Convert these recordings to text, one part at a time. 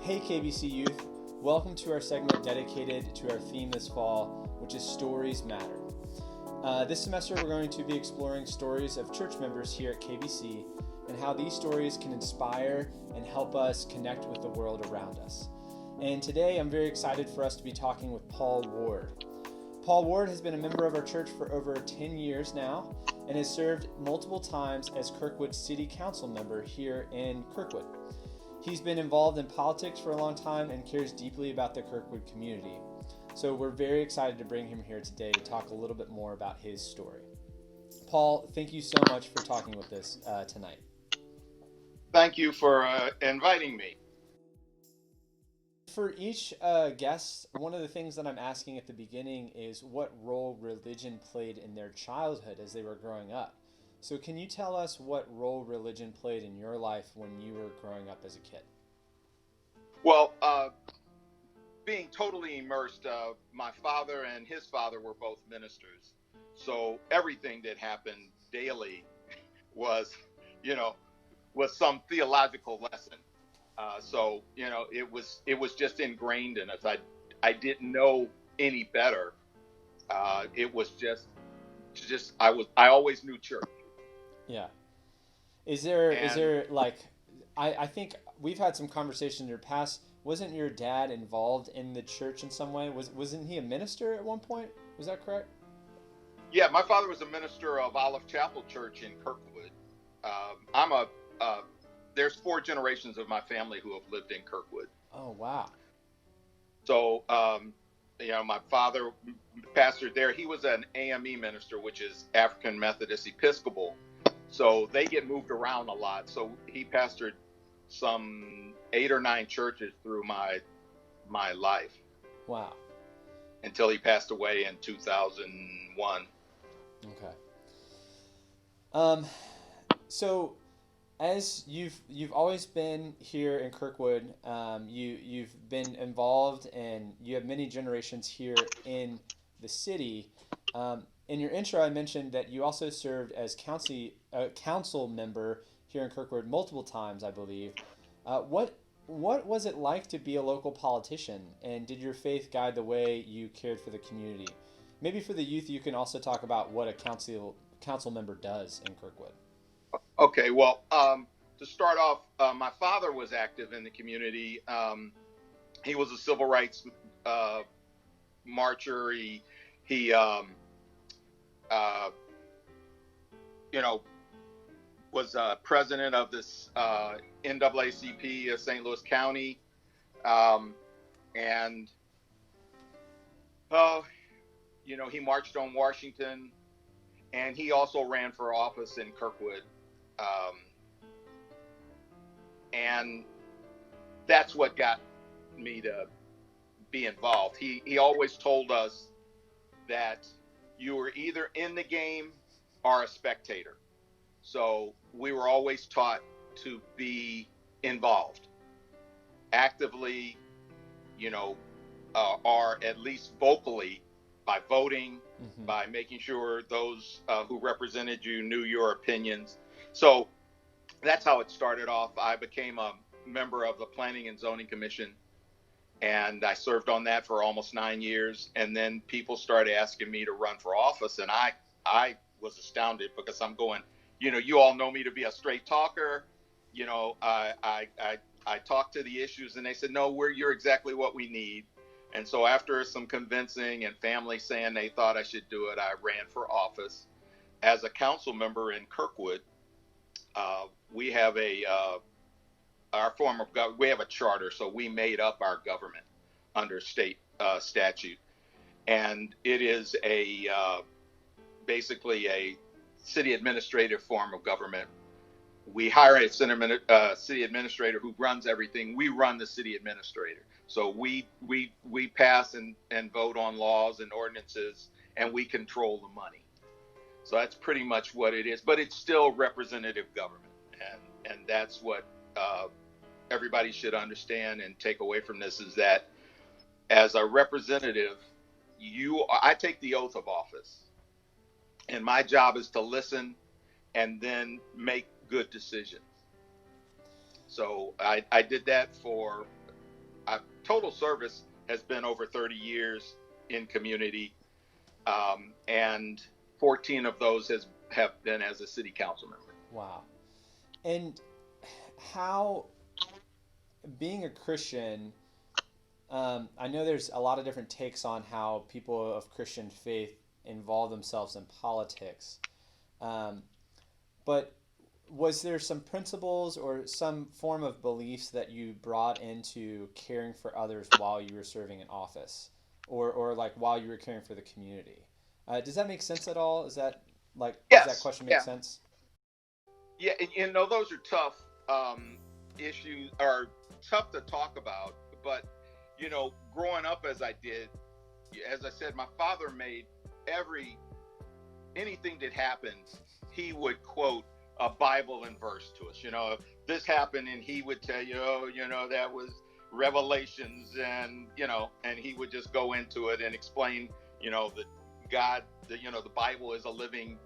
Hey KBC Youth, welcome to our segment dedicated to our theme this fall, which is Stories Matter. This semester we're going to be exploring stories of church members here at KBC and how these stories can inspire and help us connect with the world around us. And today I'm very excited for us to be talking with Paul Ward. Paul Ward has been a member of our church for over 10 years now and has served multiple times as Kirkwood City Council member here in Kirkwood. He's been involved in politics for a long time and cares deeply about the Kirkwood community. So we're very excited to bring him here today to talk a little bit more about his story. Paul, thank you so much for talking with us tonight. Thank you for inviting me. For each guest, one of the things that I'm asking at the beginning is what role religion played in their childhood as they were growing up. So can you tell us what role religion played in your life when you were growing up as a kid? Well, being totally immersed, my father and his father were both ministers. So everything that happened daily was some theological lesson. It was just ingrained in us. I didn't know any better. It was just I always knew church. Yeah. Is there like, I think we've had some conversation in your past. Wasn't your dad involved in the church in some way? Wasn't he a minister at one point? Was that correct? Yeah, my father was a minister of Olive Chapel Church in Kirkwood. There's 4 generations of my family who have lived in Kirkwood. Oh, wow. So, my father pastored there. He was an AME minister, which is African Methodist Episcopal. So they get moved around a lot. So he pastored some 8 or 9 churches through my life. Wow. Until he passed away in 2001. Okay. So as you've always been here in Kirkwood, you've been involved and you have many generations here in the city. In your intro, I mentioned that you also served as council member here in Kirkwood multiple times, I believe. What was it like to be a local politician, and did your faith guide the way you cared for the community? Maybe for the youth, you can also talk about what a council member does in Kirkwood. Okay, well, to start off, my father was active in the community. He was a civil rights marcher. He was president of this NAACP of St. Louis County. He marched on Washington, and he also ran for office in Kirkwood. And that's what got me to be involved. He always told us that you were either in the game or a spectator. So we were always taught to be involved actively, or at least vocally, by voting, mm-hmm. by making sure those who represented you knew your opinions. So that's how it started off. I became a member of the Planning and Zoning Commission, and I served on that for almost 9 years. And then people started asking me to run for office, and I was astounded because I'm going, you all know me to be a straight talker. I talk to the issues, and they said, no, you're exactly what we need. And so after some convincing and family saying they thought I should do it, I ran for office. As a council member in Kirkwood, we have our form of government. We have a charter, so we made up our government under state statute, and it is basically a city administrative form of government. We hire a city administrator who runs everything. We run the city administrator. So we pass and vote on laws and ordinances, and we control the money. So that's pretty much what it is. But it's still representative government, and that's what everybody should understand and take away from this is that as a representative, I take the oath of office, and my job is to listen and then make good decisions. So I did that for total service has been over 30 years in community, and 14 of those have been as a city council member. Wow. And how, being a Christian, I know there's a lot of different takes on how people of Christian faith involve themselves in politics. But was there some principles or some form of beliefs that you brought into caring for others while you were serving in office, or like while you were caring for the community? Does that make sense at all? Is that like, Yes. does that question make sense? Yeah, and those are tough issues, are tough to talk about. But growing up as I did, as I said, my father made anything that happened, he would quote a Bible and verse to us. This happened, and he would tell you, that was Revelations, and and he would just go into it and explain, that God, the Bible is a living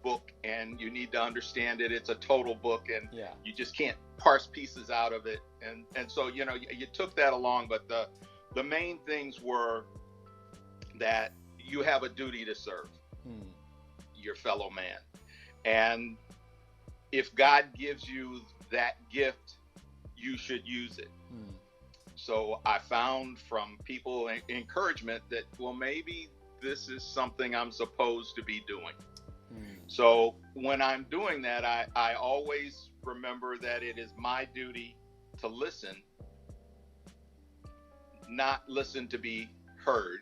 book, and you need to understand it. It's a total book, and you just can't parse pieces out of it. And so you took that along, but the main things were that you have a duty to serve your fellow man, and if God gives you that gift, you should use it. So I found from people encouragement that, well, maybe this is something I'm supposed to be doing. So when I'm doing that, I always remember that it is my duty to listen, not listen to be heard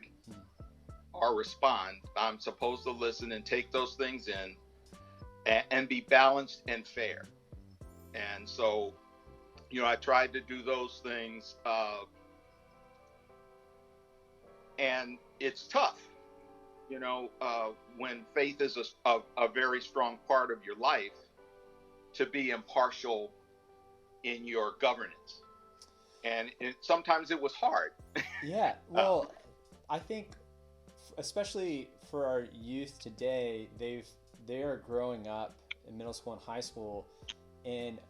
or respond. I'm supposed to listen and take those things in and be balanced and fair. And so, I tried to do those things, and it's tough. When faith is a very strong part of your life, to be impartial in your governance. And sometimes it was hard. Yeah. Well, I think especially for our youth today, they are growing up in middle school and high school in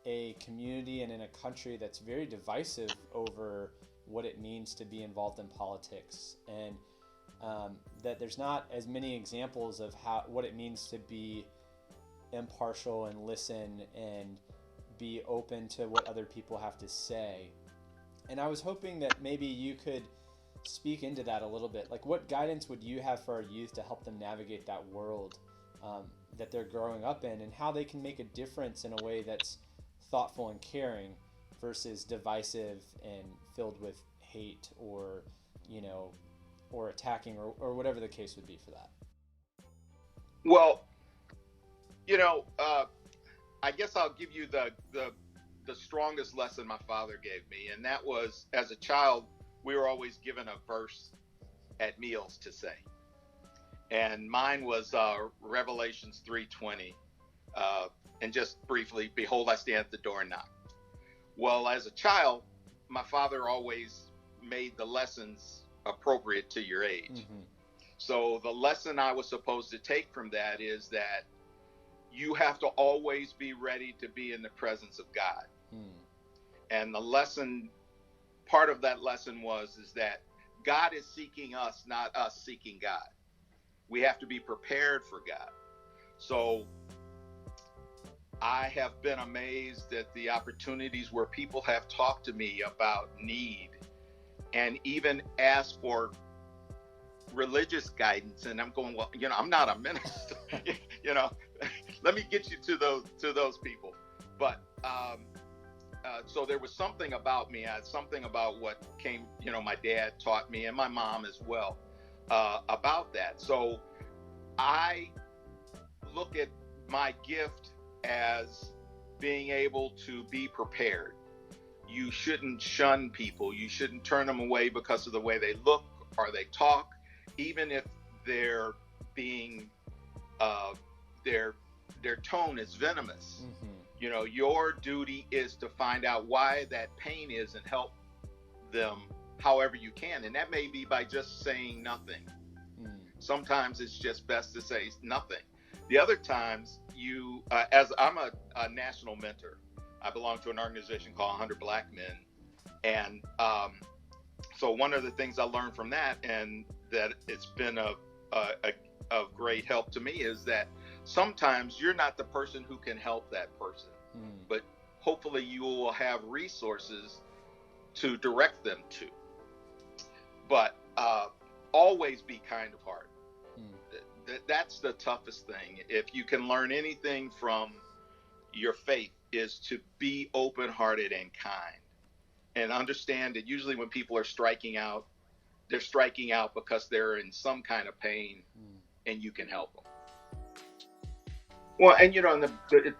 a community and in a country that's very divisive over what it means to be involved in politics, and that there's not as many examples of what it means to be impartial and listen and be open to what other people have to say. And I was hoping that maybe you could speak into that a little bit. Like, what guidance would you have for our youth to help them navigate that world that they're growing up in, and how they can make a difference in a way that's thoughtful and caring versus divisive and filled with hate or attacking or whatever the case would be for that? Well, I guess I'll give you the strongest lesson my father gave me, and that was, as a child, we were always given a verse at meals to say, and mine was Revelations 3:20, and just briefly, behold, I stand at the door and knock. Well, as a child, my father always made the lessons appropriate to your age. So the lesson I was supposed to take from that is that you have to always be ready to be in the presence of God. And the lesson, part of that lesson is that God is seeking us, not us seeking God. We have to be prepared for God. So I have been amazed at the opportunities where people have talked to me about need and even asked for religious guidance. And I'm going, well, I'm not a minister, let me get you to those people. But so there was something about me, something about what came, my dad taught me, and my mom as well, about that. So I look at my gift as being able to be prepared. You shouldn't shun people. You shouldn't turn them away because of the way they look or they talk, even if they're being their tone is venomous. Your duty is to find out why that pain is and help them however you can, and that may be by just saying nothing. Sometimes it's just best to say nothing. The other times, as I'm a national mentor, I belong to an organization called 100 Black Men, and So one of the things I learned from that, and that it's been of great help to me, is that sometimes you're not the person who can help that person, but hopefully you will have resources to direct them to. But always be kind of heart. That's the toughest thing. If you can learn anything from your faith, is to be open-hearted and kind, and understand that usually when people are striking out, they're striking out because they're in some kind of pain, and you can help them. Well, and and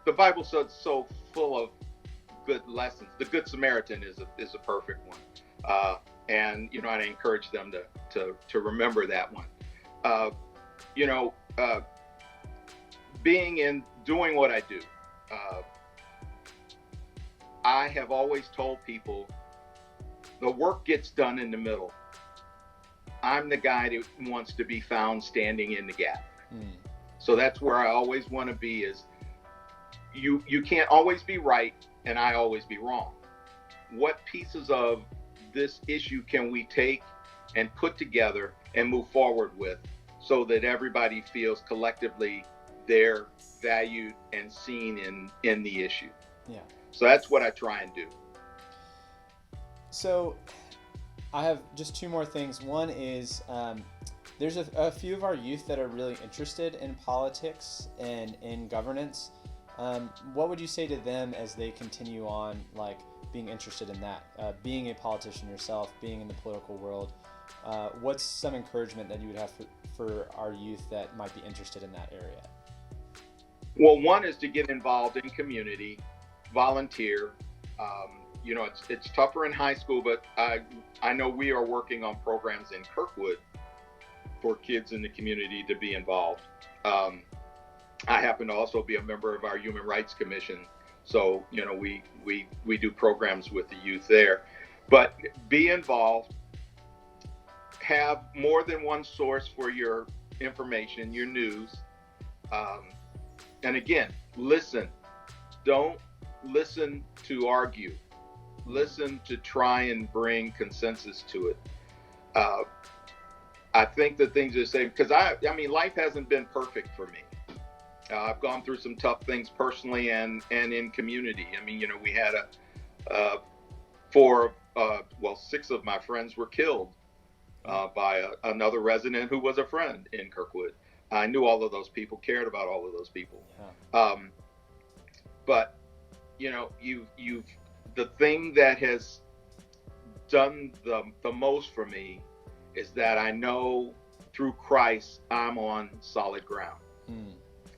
the Bible's so full of good lessons. The Good Samaritan is a perfect one, and I encourage them to remember that one. Doing what I do, I have always told people the work gets done in the middle. I'm the guy that wants to be found standing in the gap. So that's where I always want to be. Is you can't always be right and I always be wrong. What pieces of this issue can we take and put together and move forward with, so that everybody feels collectively they're valued and seen in the issue? Yeah. So that's what I try and do. So I have just two more things. One is there's a few of our youth that are really interested in politics and in governance. What would you say to them as they continue on, like, being interested in that, being a politician yourself, being in the political world? What's some encouragement that you would have for our youth that might be interested in that area? Well, one is to get involved in community, volunteer. It's tougher in high school, but I know we are working on programs in Kirkwood for kids in the community to be involved. I happen to also be a member of our Human Rights Commission, so we do programs with the youth there. But be involved. Have more than one source for your information, your news. And again, listen. Don't listen to argue. Listen to try and bring consensus to it. I think the things to say, because I mean, life hasn't been perfect for me. I've gone through some tough things personally and in community. I mean, we had 6 of my friends were killed by another resident who was a friend in Kirkwood. I knew all of those people, cared about all of those people. Yeah. But you've the thing that has done the most for me is that I know through Christ I'm on solid ground.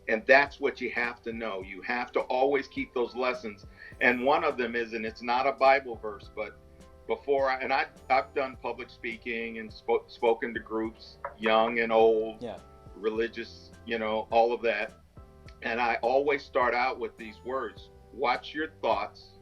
And that's what you have to know. You have to always keep those lessons. And one of them is, and it's not a Bible verse, but I've done public speaking and spoken to groups, young and old, yeah, religious, all of that. And I always start out with these words: watch your thoughts,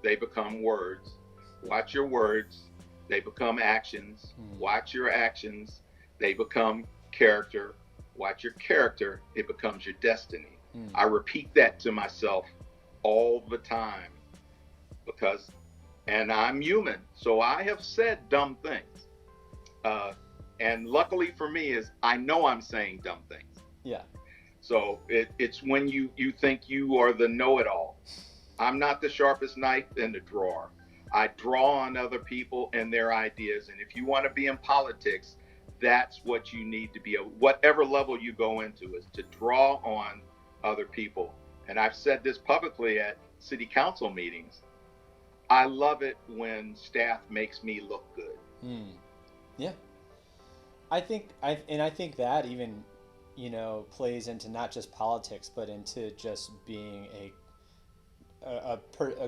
they become words. Watch your words, they become actions. Watch your actions, they become character. Watch your character, it becomes your destiny. I repeat that to myself all the time and I'm human, so I have said dumb things. And luckily for me is I know I'm saying dumb things. Yeah. So it's when you think you are the know-it-all. I'm not the sharpest knife in the drawer. I draw on other people and their ideas. And if you want to be in politics, that's what you need to be. Whatever level you go into is to draw on other people. And I've said this publicly at city council meetings. I love it when staff makes me look good. Yeah. I think that even, plays into not just politics, but into just being a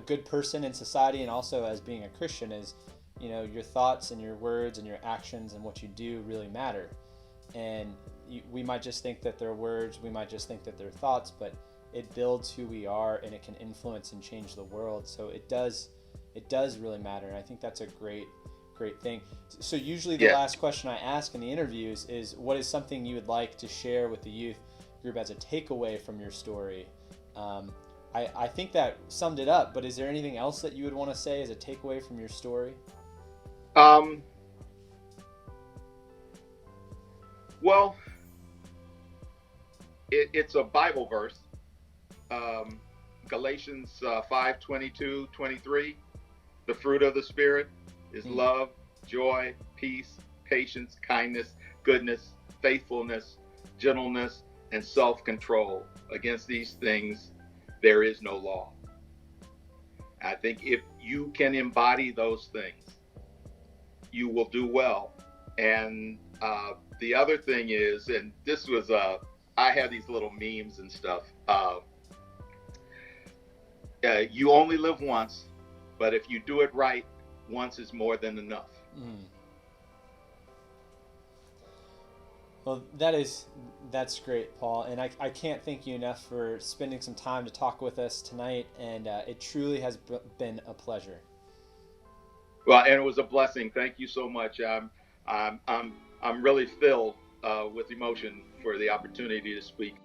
good person in society, and also as being a Christian is, your thoughts and your words and your actions and what you do really matter. And we might just think that they're words, we might just think that they're thoughts, but it builds who we are and it can influence and change the world. So it does really matter. And I think that's a great thing. So usually the last question I ask in the interviews is, what is something you would like to share with the youth group as a takeaway from your story? I think that summed it up, but is there anything else that you would want to say as a takeaway from your story? Um, well, it's a Bible verse. Galatians 5:22-23. The fruit of the Spirit is love, joy, peace, patience, kindness, goodness, faithfulness, gentleness, and self-control. Against these things, there is no law. I think if you can embody those things, you will do well. And the other thing is, and this was, I have these little memes and stuff. You only live once, but if you do it right, once is more than enough. Well, that's great, Paul. And I can't thank you enough for spending some time to talk with us tonight. And it truly has been a pleasure. Well, and it was a blessing. Thank you so much. I'm really filled with emotion for the opportunity to speak.